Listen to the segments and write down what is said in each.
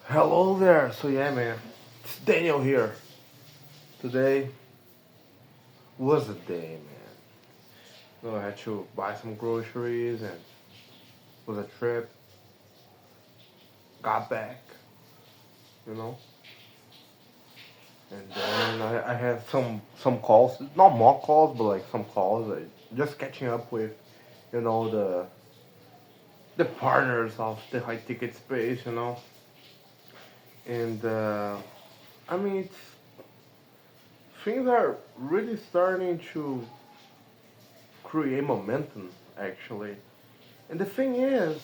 Hello there. So yeah, man, it's Daniel here. Today was a day, man. I had to buy some groceries and was a trip. Got back, you know, and then I had some calls, not mock calls, but like some calls, just catching up with, the partners of the high ticket space, and I mean things are really starting to create momentum actually. And the thing is,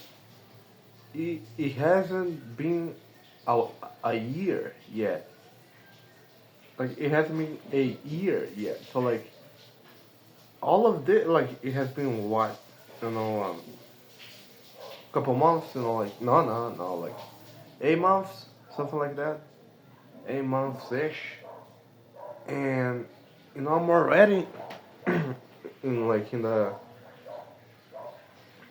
it hasn't been a, a year yet. Like it hasn't been a year yet. So like all of this, like it has been what, couple months. Like no, like 8 months, something like that, 8 months ish. And I'm already in the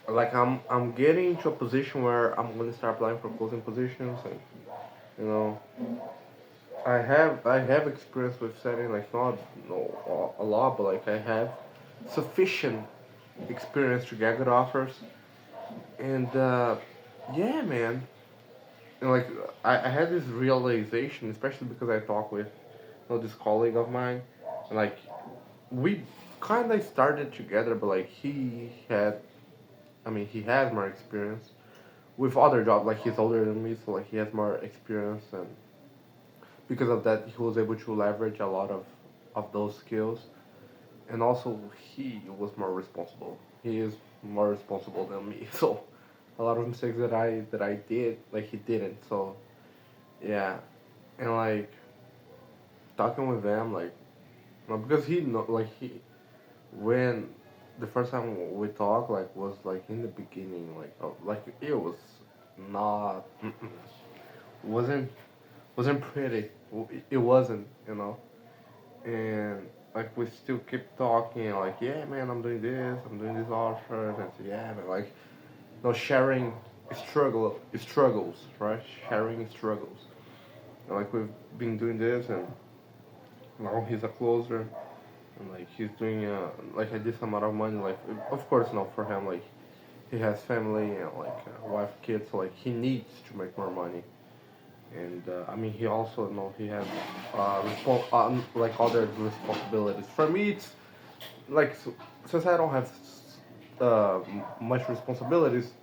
like I'm getting to a position where I'm gonna start applying for closing positions and you know I have experience with setting like not no a lot, but like I have sufficient experience to get good offers, and yeah, man, and like I had this realization, especially because I talked with this colleague of mine, and like we kind of started together, but like he has more experience with other jobs, like he's older than me, so like he has more experience and because of that he was able to leverage a lot of those skills, and also he was more responsible. He is more responsible than me, so a lot of mistakes that I did, like he didn't. So yeah, and like talking with them, like because he know, like he when the first time we talked, like was like in the beginning, like it was not wasn't wasn't pretty. It wasn't, and like we still keep talking, like yeah, man, I'm doing this offer, and so, yeah, man, like sharing struggles, right? Sharing struggles. And, like we've been doing this, and now he's a closer, and like he's doing like a decent amount of money. Like of course, not for him, like he has family and like a wife, kids, so like he needs to make more money. And I mean, he also he has like other responsibilities. For me, it's like since I don't have much responsibilities,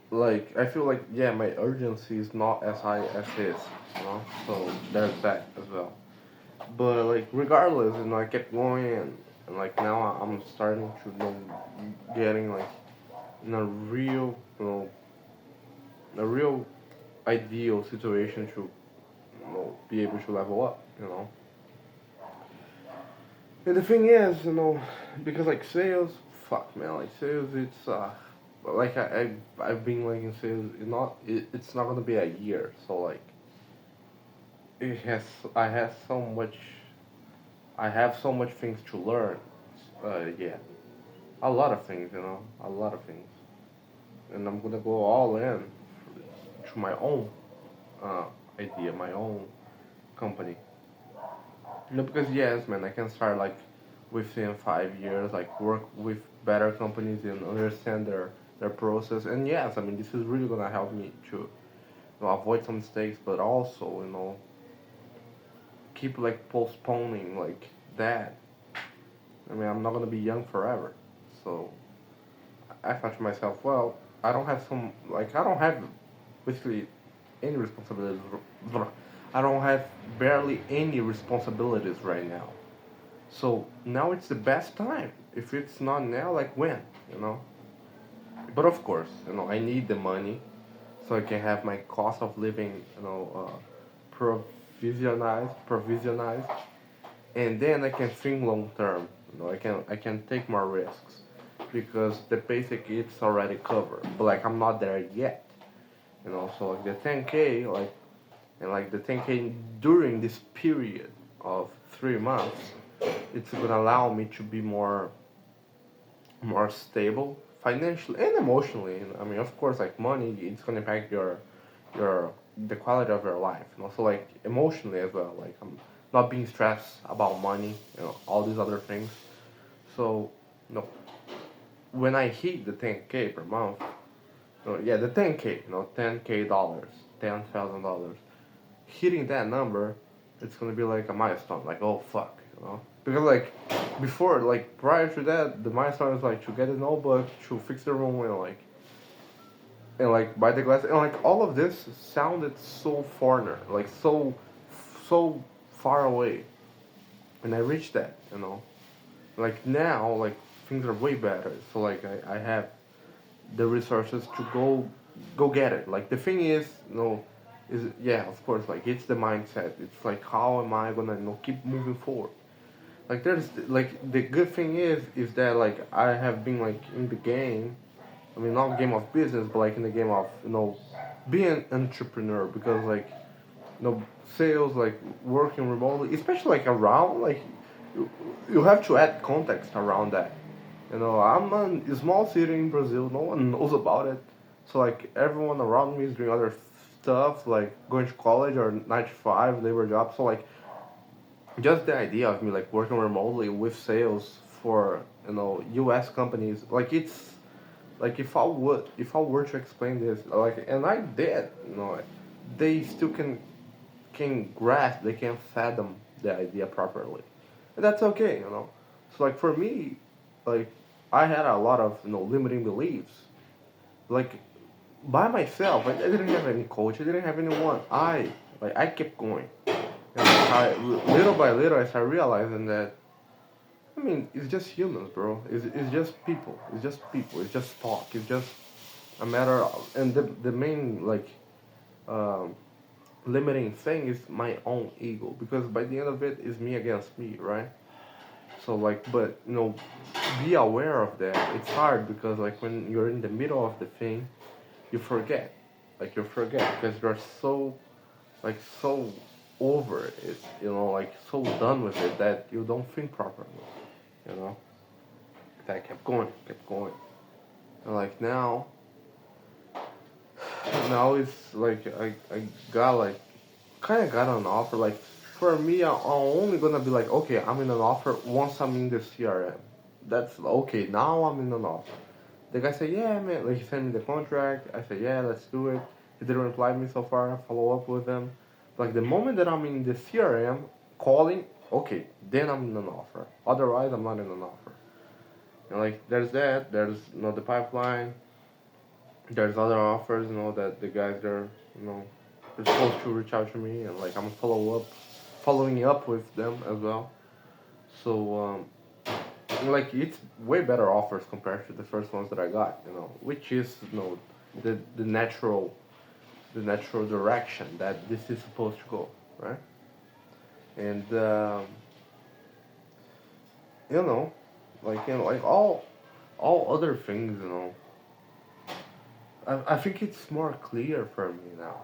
like I feel like yeah, my urgency is not as high as his, So there's that as well. But like regardless, I kept going, and like now I'm starting to getting like in a real a real ideal situation to be able to level up. And the thing is, because like sales, fuck man, like sales, it's like I've been like in sales. It's not gonna be a year, so like it has I have so much I have so much things to learn. Yeah, a lot of things, a lot of things, and I'm gonna go all in to my own uh, idea, my own company. Because yes, man, I can start like within 5 years, like work with better companies and understand their process. And yes, I mean this is really gonna help me to avoid some mistakes, but also keep like postponing like that. I mean I'm not gonna be young forever, so I thought to myself, well, I don't have basically any responsibilities. I don't have barely any responsibilities right now. So now it's the best time. If it's not now, like when, you know? But of course, I need the money so I can have my cost of living, provisionized, and then I can think long term. I can take more risks because the basic it's already covered. But like I'm not there yet, So like the 10K, like the 10K during this period of 3 months, it's gonna allow me to be more stable financially and emotionally. And I mean, of course, like money, it's gonna impact your the quality of your life, and also like emotionally as well. Like I'm not being stressed about money, all these other things. So, you know, when I hit the 10K per month, yeah, the 10K, 10K dollars, $10,000, hitting that number, it's gonna be like a milestone. Like, oh fuck. Because like before, like prior to that, the milestone is like to get a notebook, to fix the room, and like buy the glass, and like all of this sounded so foreigner, like so far away. And I reached that. Like now, like things are way better. So like I have the resources to go get it. Like the thing is, is yeah, of course, like it's the mindset. It's like how am I gonna keep moving forward? Like there's like the good thing is that like I have been like in the game. I mean, not game of business, but like in the game of being an entrepreneur, because like sales, like working remotely, especially like around like you have to add context around that. I'm in a small city in Brazil. No one knows about it. So like everyone around me is doing other stuff, like going to college or 9 to 5 labor jobs. So like just the idea of me like working remotely with sales for U.S. companies, like it's like if I were to explain this, like, and I did, they still can grasp, they can fathom the idea properly, and that's okay. So like for me, like I had a lot of limiting beliefs, like by myself. I didn't have any coach, I didn't have anyone. I kept going, and little by little I started realizing that, I mean, it's just humans, bro. It's just people. It's just people. It's just talk. It's just a matter of, and the main like um, limiting thing is my own ego, because by the end of it is me against me, right? So like, but be aware of that. It's hard because like when you're in the middle of the thing, you forget, like you forget because you're so over it, like so done with it that you don't think properly, you know. That kept going, and like now it's like I got like kind of got an offer. Like for me, I'm only gonna be like, okay, I'm in an offer once I'm in the CRM. That's okay. Now I'm in an offer. The guy said, yeah, man. Like he sent me the contract. I said, yeah, let's do it. He didn't reply to me so far. I follow up with them. Like the moment that I'm in the CRM calling, okay, then I'm in an offer. Otherwise, I'm not in an offer. And like there's that. There's the pipeline. There's other offers, that the guys are, you know, they're supposed to reach out to me, and like I'm following up with them as well. So like it's way better offers compared to the first ones that I got, which is the natural direction that this is supposed to go, right? And you know, like all other things, I think it's more clear for me now.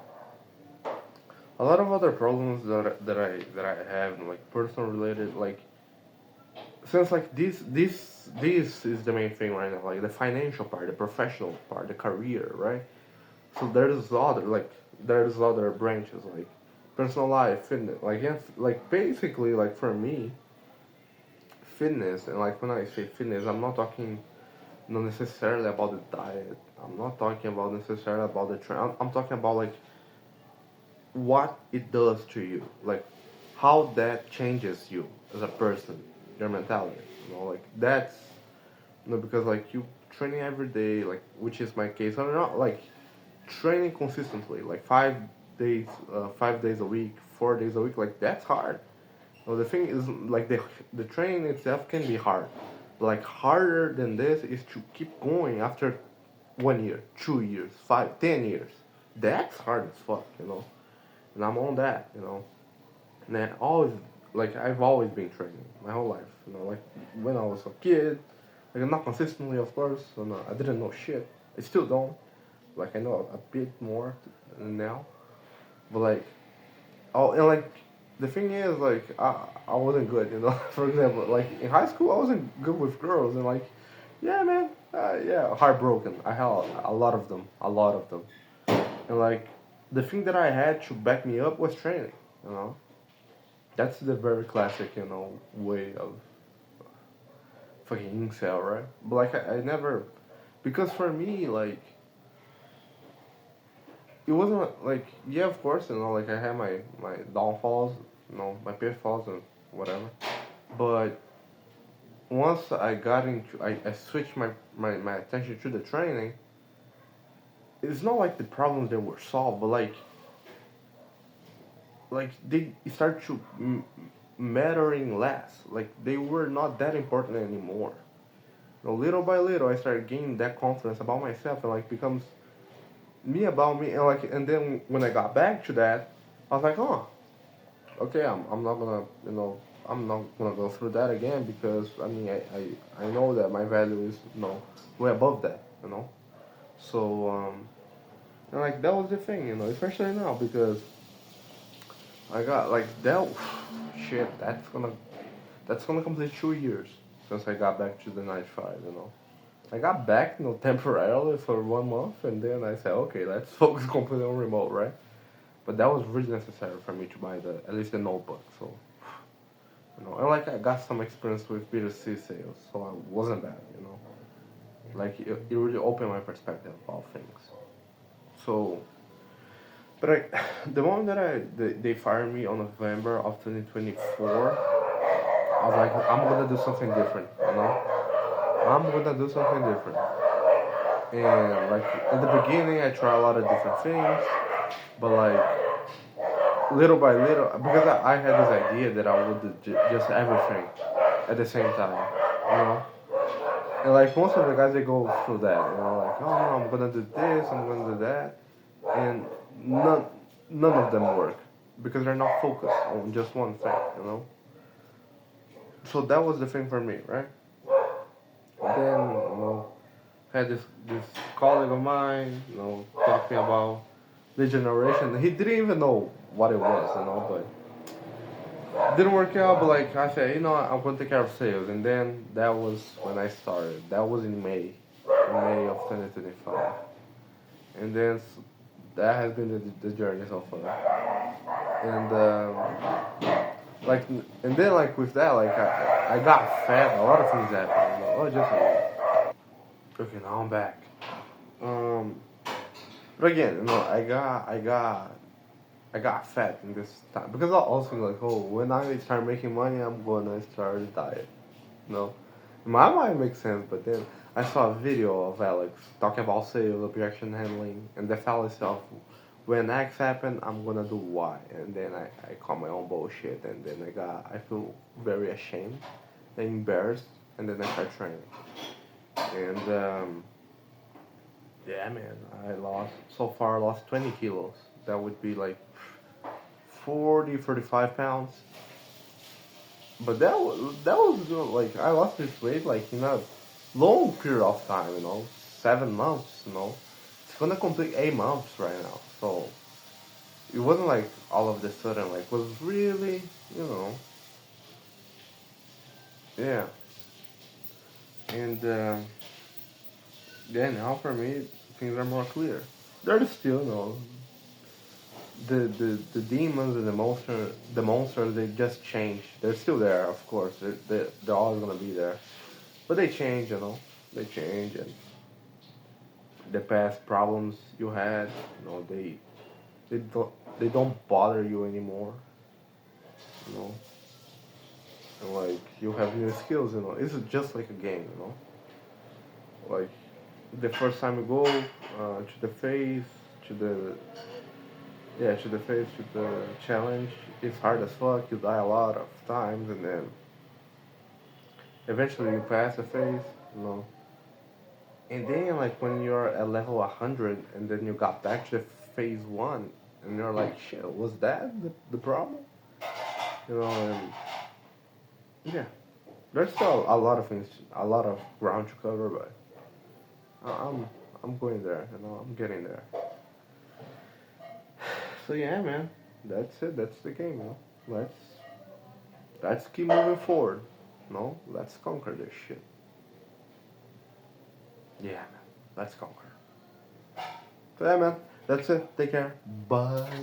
A lot of other problems that I have, like personal related, like since like this is the main thing right now, like the financial part, the professional part, the career, right? So there's other branches like personal life, fitness, like yeah, like basically like for me, fitness, and like when I say fitness, I'm not talking not necessarily about the diet. I'm not talking about necessarily about the train. I'm talking about like what it does to you, like how that changes you as a person, your mentality. Like that's because like you training every day, like which is my case. I'm not like training consistently, like 5 days, 5 days a week, 4 days a week. Like that's hard. The thing is, like the training itself can be hard. Like harder than this is to keep going after 1 year, 2 years, 5, 10 years. That's hard as fuck. And I'm on that. And I always, like, I've always been training my whole life. Like when I was a kid, like not consistently, of course. So no, I didn't know shit. I still don't. Like I know a bit more now, but like, oh, and like, the thing is, like, I wasn't good. For example, like in high school, I wasn't good with girls, and like, yeah, man, yeah, heartbroken. I had a lot of them, and like. the thing that I had to back me up was training. You know, that's the very classic, way of fucking incel, right? But like I never, because for me, like it wasn't like, yeah, of course, like I had my downfalls, my pitfalls and whatever. But once I got into, I switched my attention to the training. It's not like the problems that were solved, but like they start to mattering less. Like they were not that important anymore. Little by little, I started gaining that confidence about myself, and like becomes me about me, and like, and then when I got back to that, I was like, oh, okay, I'm not gonna, I'm not gonna go through that again, because I mean, I know that my value is, way above that, So and like that was the thing, especially now, because I got like that. Shit, that's gonna complete 2 years since I got back to the 95. I got back, temporarily for 1 month, and then I said, okay, let's focus completely on remote, right? But that was really necessary for me to buy at least the notebook. So, and like I got some experience with B2C sales, so I wasn't bad. Like it really opened my perspective about things. So, but the moment that they fired me on November of 2024, I was like, I'm gonna do something different. I'm gonna do something different. And like in the beginning, I tried a lot of different things, but like little by little, because I had this idea that I would do just everything at the same time, you know. And like most of the guys, they go through that, like, oh no, I'm gonna do this, I'm gonna do that, and none none of them work because they're not focused on just one thing. So that was the thing for me, right? Then had this colleague of mine, talking about lead generation. He didn't even know what it was, but didn't work out. But like I said, I'm gonna take care of sales, and then that was when I started. That was in May of 2025, and then that has been the journey so far. And like, and then like with that, like I got fat. A lot of things happened. Oh, just okay. Now I'm back. Um, but again, I got fat in this time because I also like, oh, when I start making money, I'm gonna start a diet. No, in my mind makes sense, but then I saw a video of Alex talking about sales, objection handling, and the fallacy of when X happen, I'm gonna do Y, and then I call my own bullshit, and then I feel very ashamed and embarrassed, and then I start training, and yeah, man, I lost 20 kilos. That would be like 40, 45 pounds. But that was like I lost this weight like in a long period of time. 7 months. It's gonna complete 8 months right now. So it wasn't like all of the sudden. Like was really, you know, yeah. And yeah, now for me things are more clear. There's still, the demons and the monsters, they just change. They're still there, of course. They're always gonna be there, but they change. They change, and the past problems you had, they don't bother you anymore. You know, and like you have new skills. It's just like a game. Like the first time you go to the phase, to the yeah, to the phase, to the challenge, it's hard as fuck. You die a lot of times, and then eventually you pass the phase. You know, and then like when you're at level 100, and then you got back to phase one, and you're like, shit, was that the problem? And yeah, there's still a lot of things, a lot of ground to cover, but I'm going there. I'm getting there. So yeah, man, that's it. That's the game. Let's keep moving forward. Let's conquer this shit. Yeah, man, let's conquer. So yeah, man. That's it. Take care. Bye.